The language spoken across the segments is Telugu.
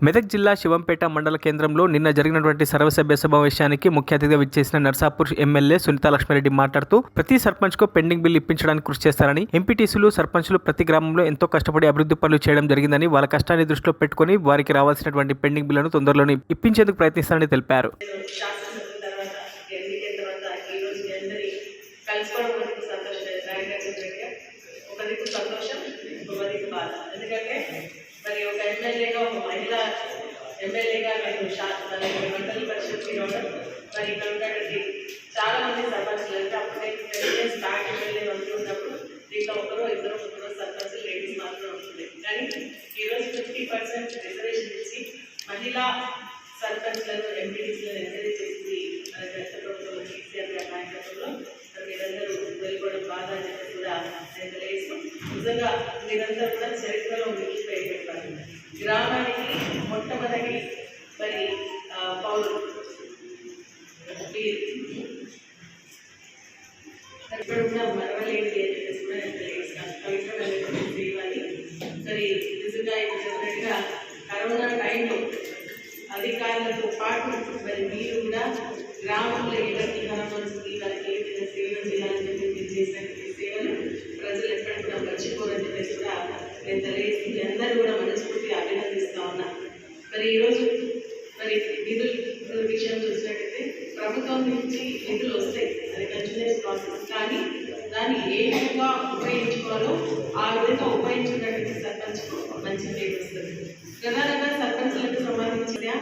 మెదక్ జిల్లా శివంపేట మండల కేంద్రంలో నిన్న జరిగినటువంటి సర్వసభ్య సమావేశానికి ముఖ్య అతిథిగా విచ్చేసిన నర్సాపూర్ ఎమ్మెల్యే సునీతా లక్ష్మారెడ్డి మాట్లాడుతూ ప్రతి సర్పంచ్ కు పెండింగ్ బిల్ ఇప్పించడానికి కృషి చేస్తారని, ఎంపీటీసీలు సర్పంచ్లు ప్రతి గ్రామంలో ఎంతో కష్టపడి అభివృద్ధి పనులు చేయడం జరిగిందని, వాళ్ళ కష్టాన్ని దృష్టిలో పెట్టుకుని వారికి రావాల్సినటువంటి పెండింగ్ బిల్లును తొందరలోనే ఇప్పించేందుకు ప్రయత్నిస్తారని తెలిపారు. ఎమ్మెల్యేగా నేను మండలి పరిషత్కి రావడం, మరి ఇక్కడ ఉన్నటువంటి చాలా మంది సర్పంచ్లు అంటే అప్పుడే స్టార్ట్ ఎమ్మెల్యే ఉంటున్నప్పుడు దీంట్లో ఒకరో ఇద్దరు ముగ్గురు సర్పంచ్లు లేడీస్ మాత్రం ఉంటుంది. కానీ ఈరోజు 50% రిజర్వేషన్ ఇచ్చి మహిళా సర్పంచ్లను ఎంపీటీసీలను ఎంకరేజ్ చేసింది మన గత ప్రభుత్వం కేసీఆర్ గారి నాయకత్వంలో. మీరందరూ వెళ్ళిపోవడం బాగా అనేది కూడా నేను తెలియజేస్తూ, నిజంగా మీరందరూ కూడా చరిత్రలో మిగిలిపోయేటటువంటి గ్రామానికి మొట్టమొదటి మరి పౌరులు ఇప్పుడు కూడా మరవలేనిది అని చెప్పేసి కూడా నేను తెలియజేస్తాను. పవిత్రమైనటువంటి జీవాన్ని మరి నిజంగా ఇప్పుడు చెప్పినట్టుగా కరోనా టైంలో అధికారులతో పాటు మరి మీరు కూడా గ్రామంలో ఎవరికి కనపడుతుంది, వారికి ఏదైనా సేవలు చేయాలని చెప్పి మీరు చేసినటువంటి సేవలు ప్రజలు ఎప్పటికీ కూడా మర్చిపోరని చెప్పేసి కూడా నేను తెలియజేస్తుంది. అందరూ కూడా మనస్ఫూర్తిగా అభినందిస్తా ఉన్నా. మరి ఈరోజు మరి నిధుల విషయం చూసినట్టయితే ప్రభుత్వం నుంచి నిధులు వస్తాయి, అది కంటిన్యూస్ ప్రాసెస్. కానీ దాన్ని ఏ విధంగా ఉపయోగించుకోవాలో ఆ విధంగా ఉపయోగించుకున్నటువంటి సర్పంచ్కు మంచి పేరు వస్తుంది. ప్రధానంగా సర్పంచ్లకు సంబంధించిన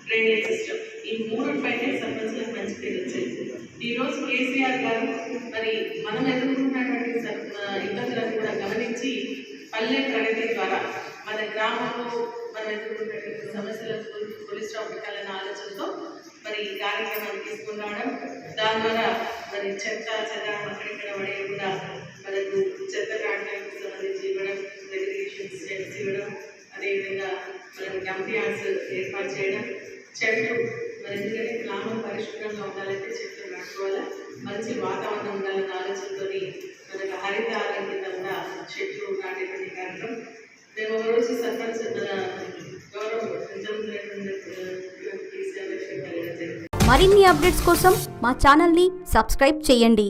డ్రైనేజ్ సిస్టమ్, ఈ మూడుపైనే సర్పంచ్లకు మంచి పేరు వచ్చేది. ఈరోజు కేసీఆర్ గారు మరి మనం ఎదుర్కొన్నటువంటి ఇబ్బందులను కూడా గమనించి పల్లె ప్రగతి ద్వారా మన గ్రామంలో మనం ఎదుర్కొన్నటువంటి సమస్యలను పోలీసులు పెట్టాలన్న ఆలోచనతో మరి ఈ కార్యక్రమాన్ని తీసుకుని రావడం, దాని ద్వారా మరి చెత్త చెదారం అక్కడిక్కడ పడేయకుండా మనకు చెత్త కాంటానికి సంబంధించి ఇవ్వడం, రెగ్యులేషన్స్ ఇవ్వడం, అదేవిధంగా మనకు డంప్ యార్డ్స్ ఏర్పాటు చేయడం, చెట్లు మరి ఎందుకంటే గ్రామం పరిశుభ్రంగా ఉండాలంటే చెట్లు నాటుకోవాలా, మంచి వాతావరణం ఉండాలన్న ఆలోచనతో మనకు హరిత ఆహారం కింద కూడా చెట్లు నాటేటువంటి కార్యక్రమం. మేము ఒకరోజు సర్పంచ్ మన గౌరవం మరిన్ని అప్డేట్స్ కోసం మా ఛానల్ని సబ్స్క్రైబ్ చేయండి.